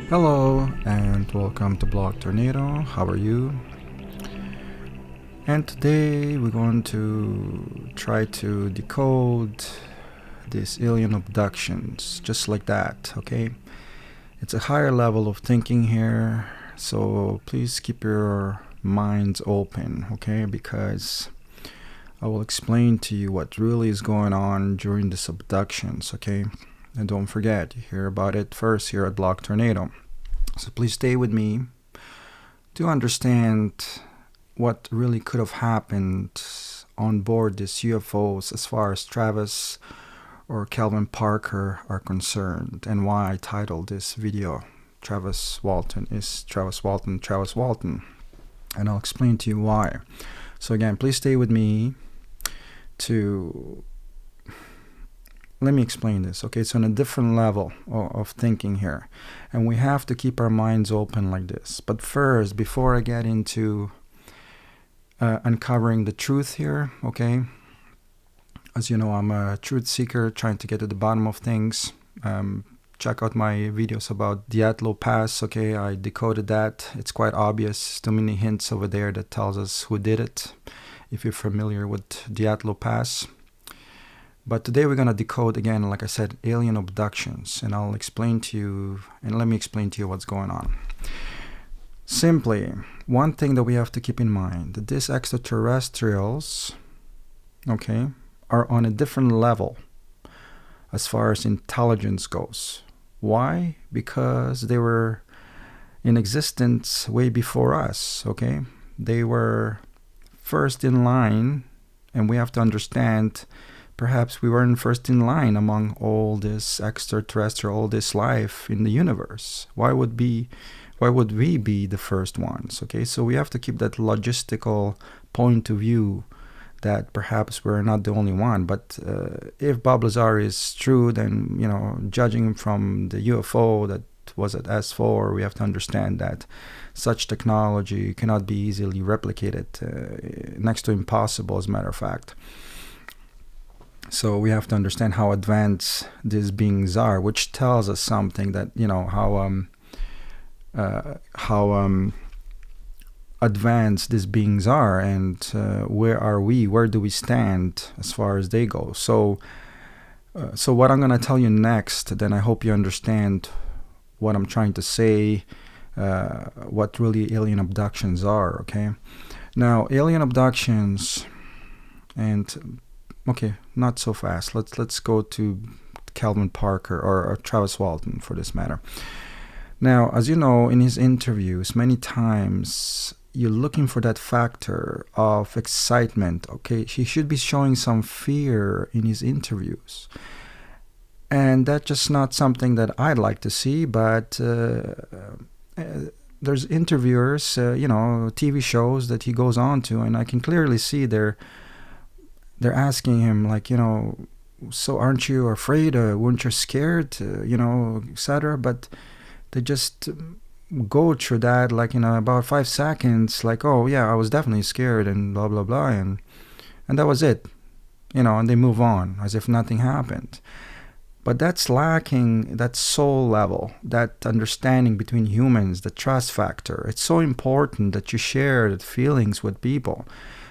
Hello and welcome to Blog Tornado. How are you? And today we're going to try to decode these alien abductions, just like that, okay? It's a higher level of thinking here, so please keep your minds open, okay? Because I will explain to you what really is going on during these abductions, okay? And don't forget, you hear about it first here at Blog Tornado. So please stay with me to understand what really could have happened on board these UFOs as far as Travis or Calvin Parker are concerned, and why I titled this video Travis Walton is Travis Walton. And I'll explain to you why. So again, please stay with me to let me explain this, okay? So on a different level of thinking here, and we have to keep our minds open like this. But first, before I get into uncovering the truth here, okay? As you know, I'm a truth seeker trying to get to the bottom of things. Check out my videos about Diatlo Pass, okay? I decoded that. It's quite obvious. Too many hints over there that tells us who did it, if you're familiar with Diatlo Pass. But today we're going to decode, again, like I said, alien abductions. And I'll explain to you, and let me explain to you what's going on. Simply, one thing that we have to keep in mind, that these extraterrestrials, okay, are on a different level as far as intelligence goes. Why? Because they were in existence way before us, okay? They were first in line, and we have to understand perhaps we weren't first in line among all this extraterrestrial, all this life in the universe. Why would we be the first ones? Okay, so we have to keep that logistical point of view that perhaps we're not the only one. But if Bob Lazar is true, then, you know, judging from the UFO that was at S4, we have to understand that such technology cannot be easily replicated, next to impossible, as a matter of fact. So we have to understand how advanced these beings are, which tells us something, that, you know, how advanced these beings are, and where are we? Where do we stand as far as they go? So what I'm going to tell you next, then I hope you understand what I'm trying to say, what really alien abductions are. Okay, now alien abductions, and okay, not so fast. Let's go to Calvin Parker or Travis Walton for this matter. Now, as you know, in his interviews, many times you're looking for that factor of excitement. Okay, he should be showing some fear in his interviews, and that's just not something that I'd like to see. But there's interviewers, you know, TV shows that he goes on to, and I can clearly see they're asking him, like, you know, so aren't you afraid? Weren't you scared? You know, etc. But they just go through that, like, in about 5 seconds, like, oh yeah, I was definitely scared, and blah blah blah, and that was it, you know, and they move on as if nothing happened. But that's lacking that soul level, that understanding between humans, the trust factor. It's so important that you share the feelings with people.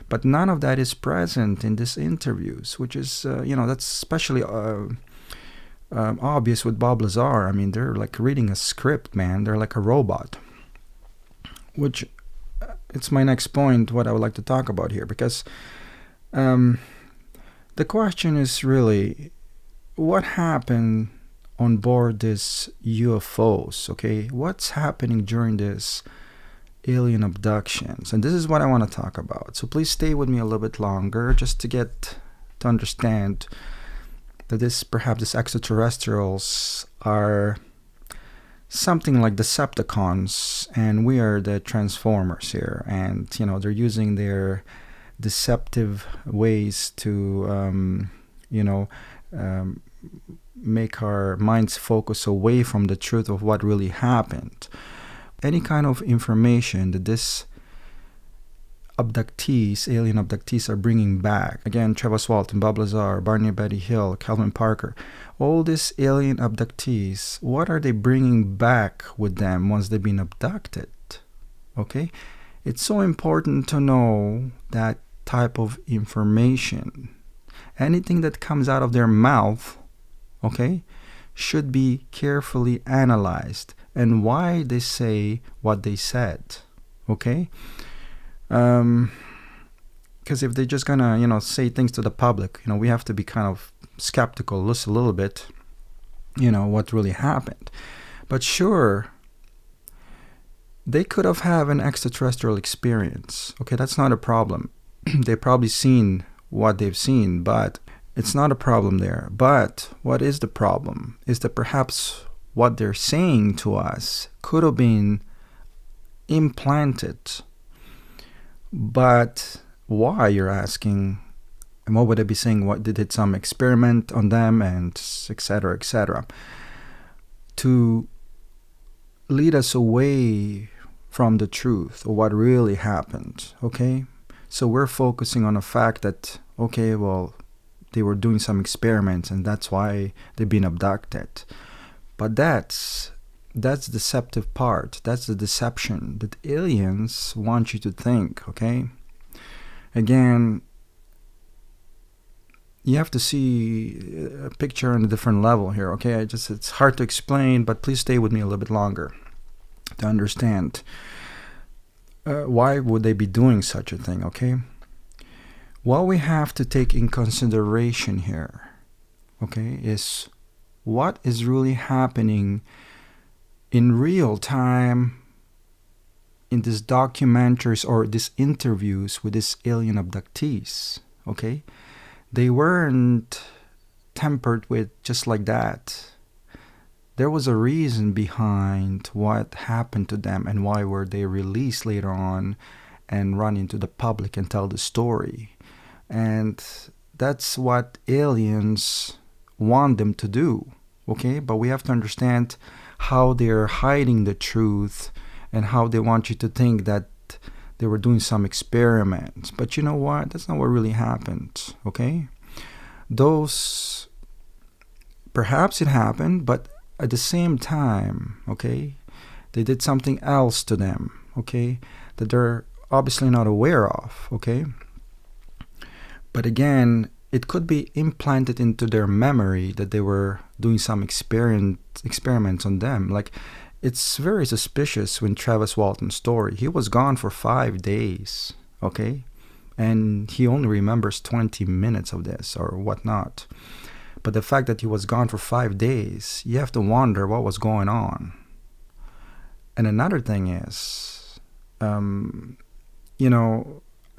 But none of that is present in these interviews, which is, you know, that's especially obvious with Bob Lazar. I mean, they're like reading a script, man. They're like a robot. Which, it's my next point, what I would like to talk about here. Because the question is really, what happened on board these UFOs, okay? What's happening during this alien abductions? And this is what I want to talk about. So please stay with me a little bit longer, just to get to understand that perhaps these extraterrestrials are something like Decepticons, and we are the Transformers here. And, you know, they're using their deceptive ways to, make our minds focus away from the truth of what really happened. any kind of information that this alien abductees are bringing back. Again, Travis Walton, Bob Lazar, Barney Betty Hill, Calvin Parker, all these alien abductees, what are they bringing back with them once they've been abducted? Okay? It's so important to know that type of information. Anything that comes out of their mouth, okay, should be carefully analyzed, and why they say what they said, okay? Because if they're just gonna, say things to the public, we have to be kind of skeptical, just a little bit, what really happened. But sure, they could have had an extraterrestrial experience. Okay, that's not a problem. They've probably seen what they've seen, but it's not a problem there. But what is the problem is that perhaps what they're saying to us could have been implanted. But why, you're asking? And what would I be saying? What, they did some experiment on them, and etc., etc., to lead us away from the truth or what really happened, okay? So we're focusing on the fact that, okay, well, they were doing some experiments and that's why they've been abducted. But that's deceptive part. That's the deception that aliens want you to think, okay? Again, you have to see a picture on a different level here, okay? It's hard to explain, but please stay with me a little bit longer to understand why would they be doing such a thing, okay? What we have to take in consideration here, okay, is what is really happening in real time in these documentaries or these interviews with these alien abductees, okay? They weren't tempered with just like that. There was a reason behind what happened to them and why were they released later on and run into the public and tell the story. And that's what aliens want them to do, okay? But we have to understand how they're hiding the truth and how they want you to think that they were doing some experiments. But you know what? That's not what really happened, okay? Those, perhaps it happened, but at the same time, okay, they did something else to them, okay, that they're obviously not aware of, okay? But again, it could be implanted into their memory that they were doing some experiments on them. Like, it's very suspicious when Travis Walton's story, he was gone for 5 days, okay? And he only remembers 20 minutes of this or whatnot. But the fact that he was gone for 5 days, you have to wonder what was going on. And another thing is, I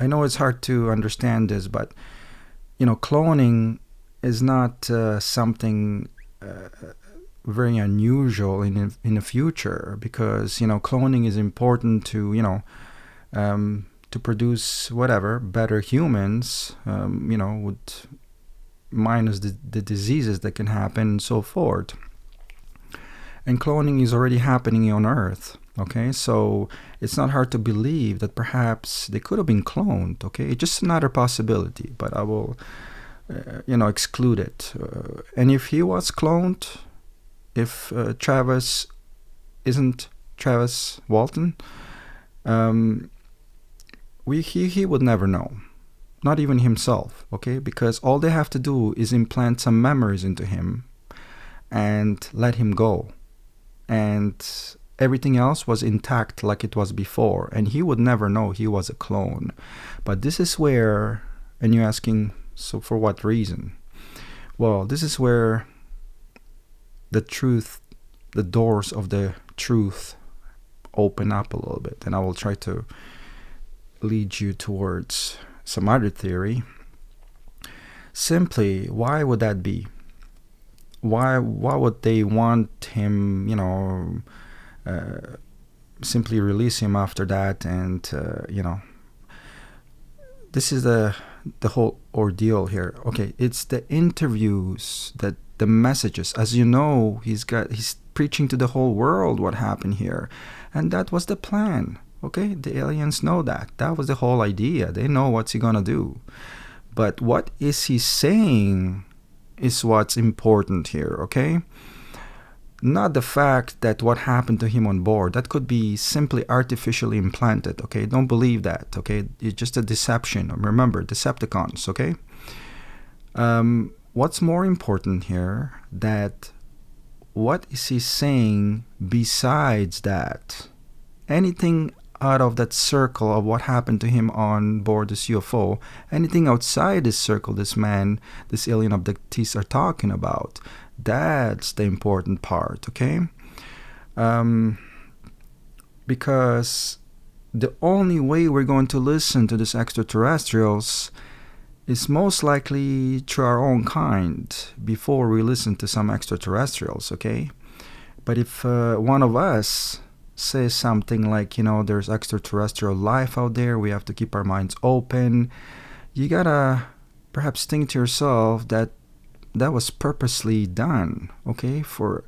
know it's hard to understand this, but, cloning is not something very unusual in the future, because, cloning is important to, to produce better humans, with minus the diseases that can happen and so forth. And cloning is already happening on Earth, okay? So it's not hard to believe that perhaps they could have been cloned, okay? It's just another possibility, but I will, exclude it. And if he was cloned, if Travis isn't Travis Walton, he would never know. Not even himself, okay? Because all they have to do is implant some memories into him and let him go. And everything else was intact like it was before. And he would never know he was a clone. But this is where, and you're asking, so for what reason? Well, this is where the doors of the truth open up a little bit. And I will try to lead you towards some other theory. Simply, why would that be? Why would they want him, simply release him after that? And this is the whole ordeal here. Okay, it's the interviews that the messages. As you know, he's preaching to the whole world what happened here, and that was the plan. Okay, the aliens know that. That was the whole idea. They know what's he gonna do. But what is he saying is what's important here, okay? Not the fact that what happened to him on board. That could be simply artificially implanted, okay? Don't believe that, okay? It's just a deception. Remember, Decepticons, okay? What's more important here, that what is he saying besides that? Anything out of that circle of what happened to him on board this UFO, anything outside this circle this alien abductees are talking about, that's the important part, okay? Because the only way we're going to listen to these extraterrestrials is most likely through our own kind before we listen to some extraterrestrials, okay? But if one of us says something like, there's extraterrestrial life out there, we have to keep our minds open, you gotta perhaps think to yourself that was purposely done, okay, for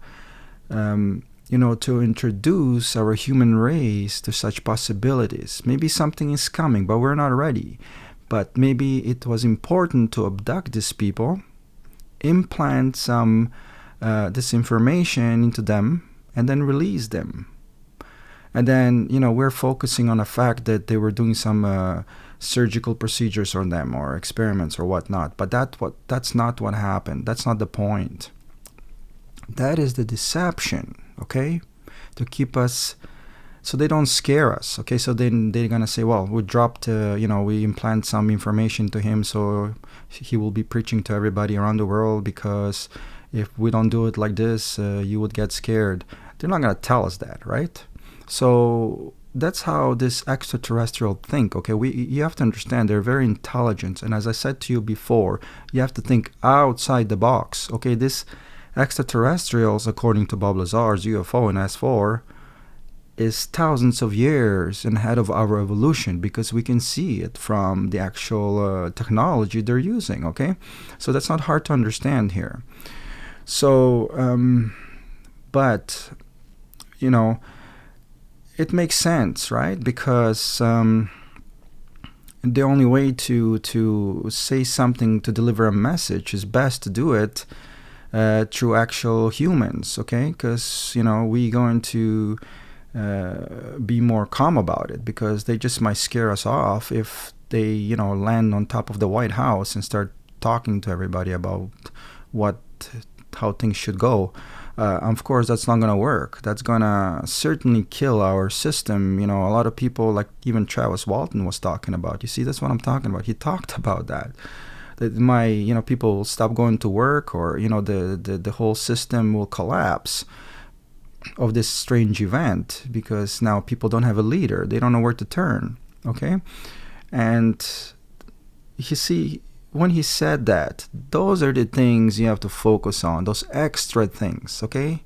to introduce our human race to such possibilities. Maybe something is coming, but we're not ready. But maybe it was important to abduct these people, implant some this information into them, and then release them. And then, we're focusing on the fact that they were doing some surgical procedures on them or experiments or whatnot. But that's not what happened. That's not the point. That is the deception, okay? To keep us, so they don't scare us, okay? So then they're going to say, well, we dropped, we implant some information to him so he will be preaching to everybody around the world, because if we don't do it like this, you would get scared. They're not going to tell us that, right? So that's how this extraterrestrial think, okay? You have to understand they're very intelligent. And as I said to you before, you have to think outside the box, okay? This extraterrestrials, according to Bob Lazar's UFO and S4, is thousands of years ahead of our evolution, because we can see it from the actual technology they're using, okay? So that's not hard to understand here. So, but, it makes sense, right? Because the only way to say something, to deliver a message, is best to do it through actual humans, okay? Because, we're going to be more calm about it, because they just might scare us off if they, land on top of the White House and start talking to everybody about how things should go. Of course, that's not going to work. That's going to certainly kill our system. A lot of people, like even Travis Walton was talking about. You see, that's what I'm talking about. He talked about that people will stop going to work, or, the whole system will collapse of this strange event, because now people don't have a leader. They don't know where to turn, okay? And you see, when he said that, those are the things you have to focus on, those extra things, okay?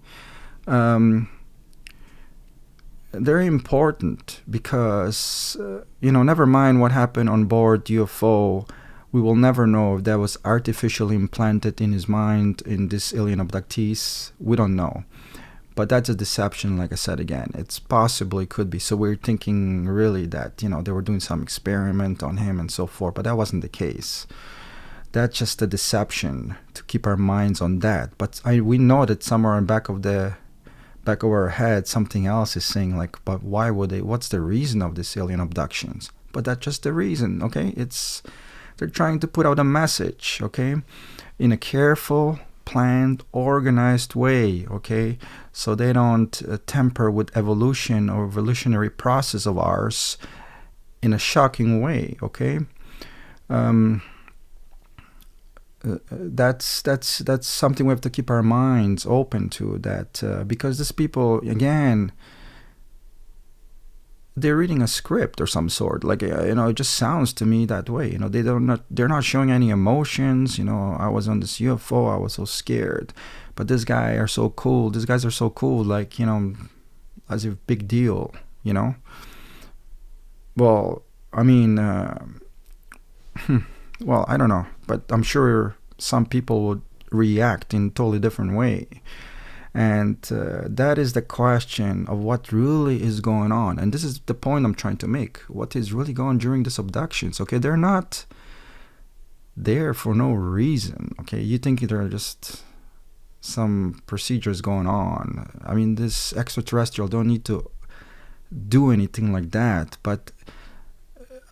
They're important, because, never mind what happened on board UFO, we will never know if that was artificially implanted in his mind, in this alien abductees. We don't know. But that's a deception, like I said again. It's possibly could be. So we're thinking really that, they were doing some experiment on him and so forth. But that wasn't the case. That's just a deception to keep our minds on that. But we know that somewhere in back of our head, something else is saying, like, but why would they? What's the reason of this alien abductions? But that's just the reason, okay? They're trying to put out a message, okay, in a careful, planned, organized way, okay? So they don't temper with evolution or evolutionary process of ours in a shocking way, okay? That's something we have to keep our minds open to, that because these people, again, they're reading a script or some sort, like, it just sounds to me that way. They're not showing any emotions. I was on this UFO, I was so scared, but these guys are so cool, like, as if big deal, well, I mean, well, I don't know, but I'm sure some people would react in a totally different way. And that is the question of what really is going on. And this is the point I'm trying to make. What is really going on during these abductions? Okay, they're not there for no reason. Okay, you think there are just some procedures going on. I mean, this extraterrestrial don't need to do anything like that. But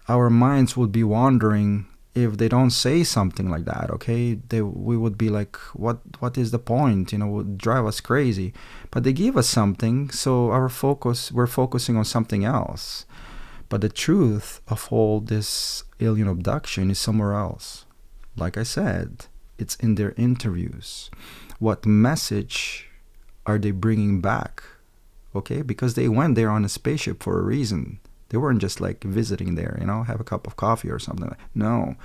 our minds would be wandering if they don't say something like that. Okay, we would be like, what is the point? You know, would drive us crazy. But they give us something, so we're focusing on something else. But the truth of all this alien abduction is somewhere else. Like I said, it's in their interviews. What message are they bringing back? Okay, because they went there on a spaceship for a reason. They weren't just like visiting there, you know, have a cup of coffee or something. No,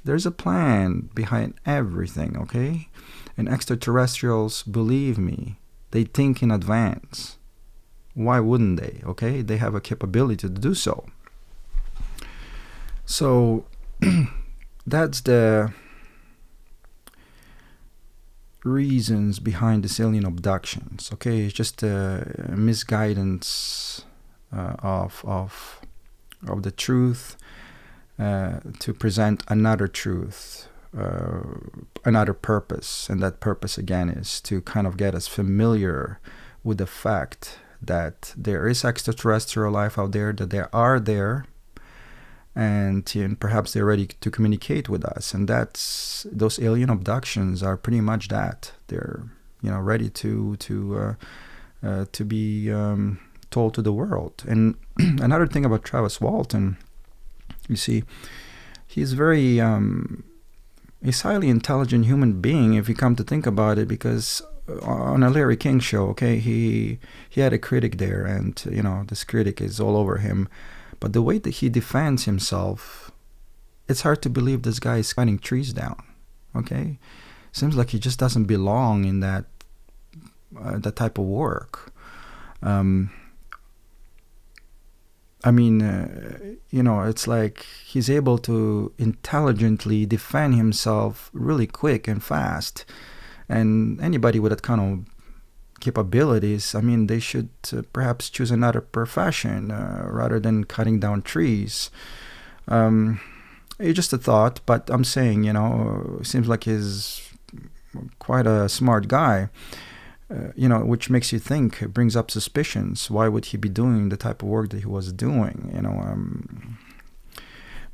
there's a plan behind everything, okay? And extraterrestrials, believe me, they think in advance. Why wouldn't they, okay? They have a capability to do so. So that's the reasons behind this alien abductions, okay? It's just a misguidance of the truth to present another truth, another purpose, and that purpose again is to kind of get us familiar with the fact that there is extraterrestrial life out there, that they are there, and perhaps they're ready to communicate with us. And that's, those alien abductions are pretty much that. They're, you know, ready to be told to the world. And another thing about Travis Walton, you see, he's very he's highly intelligent human being if you come to think about it, because on a Larry King show, okay, he had a critic there, and you know, this critic is all over him. But the way that he defends himself, it's hard to believe this guy is cutting trees down. Okay, seems like he just doesn't belong in that type of work. I mean, you know, it's like he's able to intelligently defend himself really quick and fast. And anybody with that kind of capabilities, I mean, they should perhaps choose another profession rather than cutting down trees. It's just a thought, but I'm saying, you know, it seems like he's quite a smart guy. You know, which makes you think, it brings up suspicions. Why would he be doing the type of work that he was doing? You know,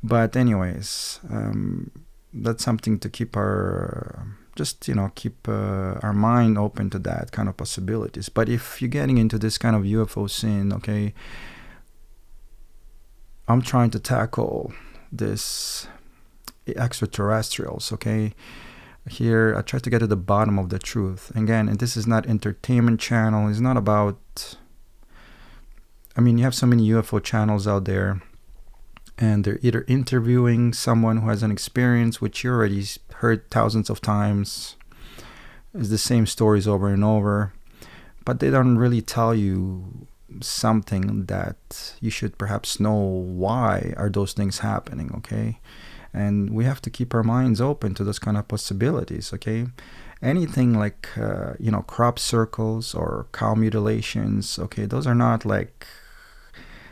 but anyways, that's something to keep our our mind open to that kind of possibilities. But if you're getting into this kind of UFO scene, okay, I'm trying to tackle this extraterrestrials, okay. Here I try to get to the bottom of the truth. Again, and this is not entertainment channel. It's not about, I mean, you have so many UFO channels out there, and they're either interviewing someone who has an experience, which you already heard thousands of times. It's the same stories over and over, but they don't really tell you something that you should perhaps know. Why are those things happening, okay? And we have to keep our minds open to those kind of possibilities, okay? Anything like, crop circles or cow mutilations, okay? Those are not like,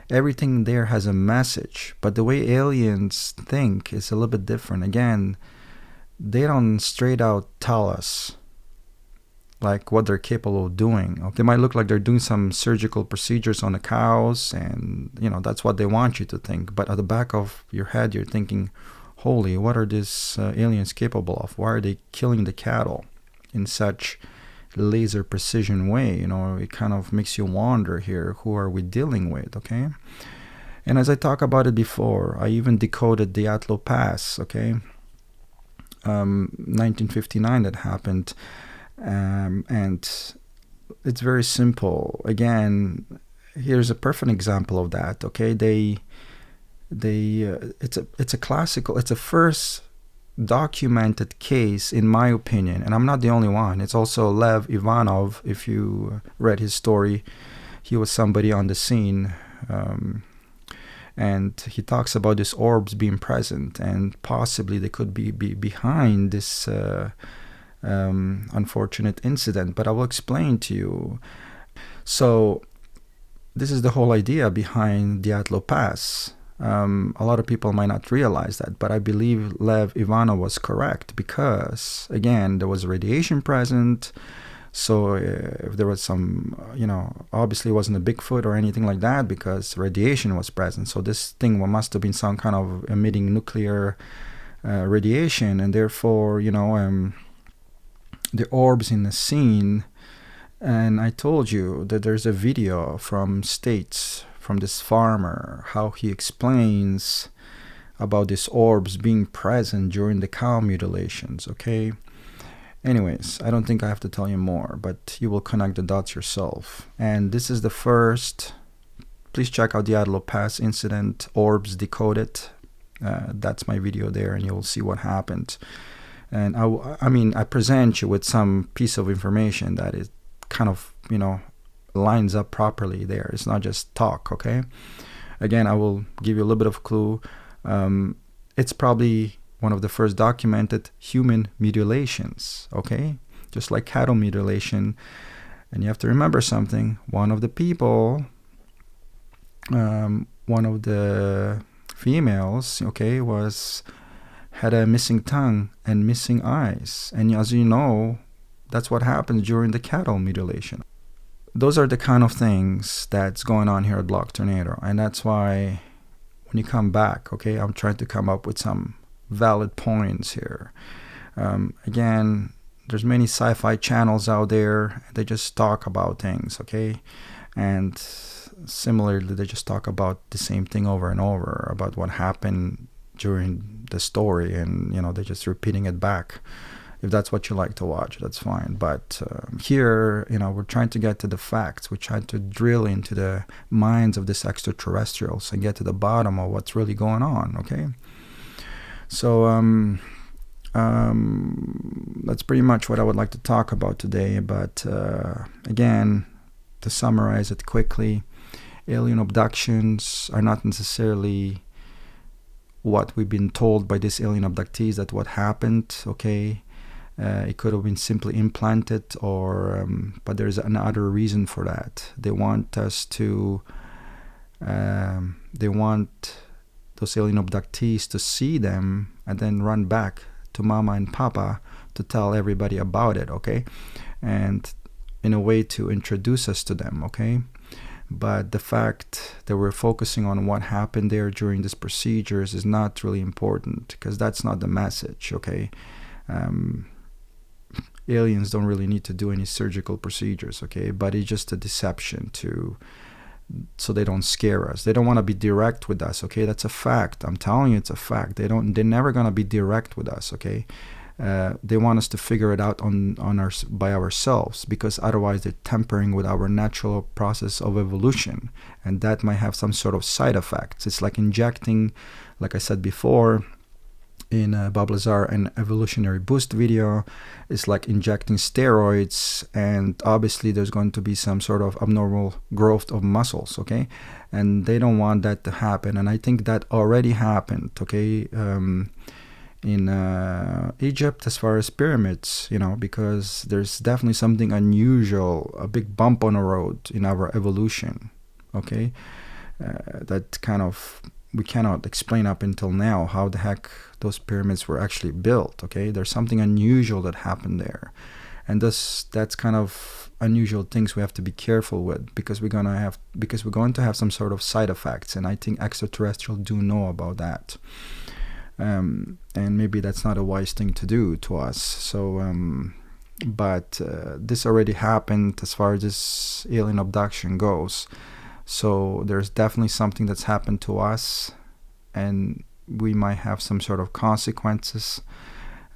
everything there has a message. But the way aliens think is a little bit different. Again, they don't straight out tell us like what they're capable of doing. Okay? They might look like they're doing some surgical procedures on the cows, and, you know, that's what they want you to think. But at the back of your head, you're thinking, holy, what are these aliens capable of? Why are they killing the cattle in such laser precision way? You know, it kind of makes you wonder here, who are we dealing with, okay? And as I talked about it before, I even decoded the Atlo Pass, okay? 1959 that happened. And it's very simple. Again, here's a perfect example of that, okay? It's a classical, it's a first documented case, in my opinion, and I'm not the only one. It's also Lev Ivanov. If you read his story, he was somebody on the scene, and he talks about these orbs being present, and possibly they could be behind this unfortunate incident, but I will explain to you. So this is the whole idea behind Diatlo Pass. A lot of people might not realize that, but I believe Lev Ivanov was correct because, again, there was radiation present. So if there was some, obviously it wasn't a Bigfoot or anything like that because radiation was present. So this thing must have been some kind of emitting nuclear radiation, and therefore, the orbs in the scene. And I told you that there's a video from States, from this farmer, how he explains about these orbs being present during the cow mutilations, okay? Anyways, I don't think I have to tell you more, but you will connect the dots yourself. And this is the first. Please check out the Diatlo Pass incident, Orbs Decoded. That's my video there, and you'll see what happened. And I present you with some piece of information that is kind of, lines up properly there. It's not just talk, okay? Again, I will give you a little bit of a clue. It's probably one of the first documented human mutilations, okay? Just like cattle mutilation. And you have to remember something. One of the people, one of the females, okay, had a missing tongue and missing eyes. And as you know, that's what happens during the cattle mutilation. Those are the kind of things that's going on here at Block Tornado. And that's why when you come back, okay, I'm trying to come up with some valid points here. Again, there's many sci-fi channels out there. They just talk about things, okay? And similarly, they just talk about the same thing over and over about what happened during the story, and they're just repeating it back. If that's what you like to watch, that's fine. But here, we're trying to get to the facts. We're trying to drill into the minds of these extraterrestrials and get to the bottom of what's really going on, okay? So that's pretty much what I would like to talk about today. But again, to summarize it quickly, alien abductions are not necessarily what we've been told by these alien abductees that what happened, okay? It could have been simply implanted, but there's another reason for that. They want us to, they want those alien abductees to see them and then run back to mama and papa to tell everybody about it, okay? And in a way to introduce us to them, okay? But the fact that we're focusing on what happened there during these procedures is not really important, because that's not the message, okay? Aliens don't really need to do any surgical procedures, okay? But it's just a deception so they don't scare us. They don't want to be direct with us, okay? That's a fact. I'm telling you, it's a fact. They're never gonna be direct with us, okay? They want us to figure it out by ourselves, because otherwise they're tampering with our natural process of evolution, and that might have some sort of side effects. It's like injecting, like I said before in Bob Lazar an evolutionary boost video, it's like injecting steroids, and obviously there's going to be some sort of abnormal growth of muscles, okay? And they don't want that to happen, and I think that already happened, okay? In Egypt, as far as pyramids, because there's definitely something unusual, a big bump on the road in our evolution, okay? That kind of, we cannot explain up until now how the heck those pyramids were actually built, okay? There's something unusual that happened there. And that's kind of unusual things we have to be careful with, because we're going to have some sort of side effects, and I think extraterrestrials do know about that. And maybe that's not a wise thing to do to us. So, but this already happened as far as this alien abduction goes. So there's definitely something that's happened to us, and we might have some sort of consequences.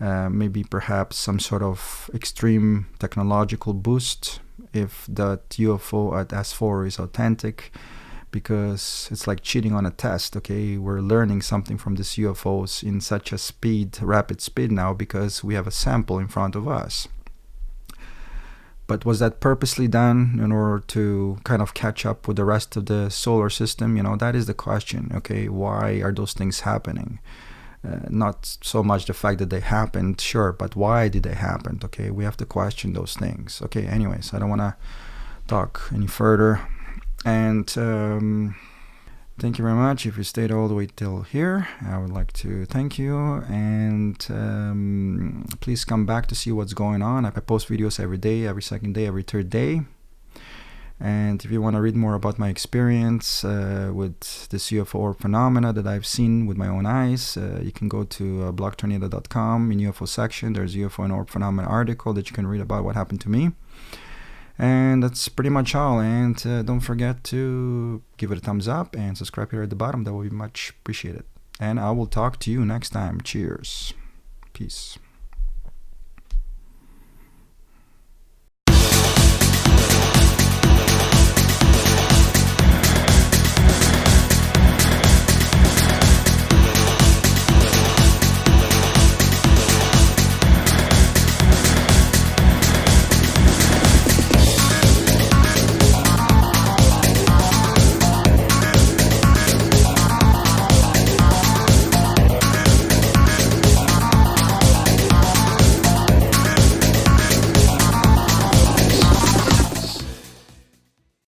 Maybe perhaps some sort of extreme technological boost if that UFO at S4 is authentic, because it's like cheating on a test, okay? We're learning something from these UFOs in such a rapid speed now, because we have a sample in front of us. But was that purposely done in order to kind of catch up with the rest of the solar system? That is the question, okay? Why are those things happening? Not so much the fact that they happened, sure, but why did they happen? Okay, we have to question those things. Okay, anyways, I don't want to talk any further. And thank you very much. If you stayed all the way till here, I would like to thank you. And please come back to see what's going on. I post videos every day, every second day, every third day. And if you want to read more about my experience with this UFO phenomena that I've seen with my own eyes, you can go to blogtornado.com. In UFO section, there's UFO and orb phenomena article that you can read about what happened to me. And that's pretty much all. And don't forget to give it a thumbs up and subscribe here at the bottom. That will be much appreciated. And I will talk to you next time. Cheers. Peace.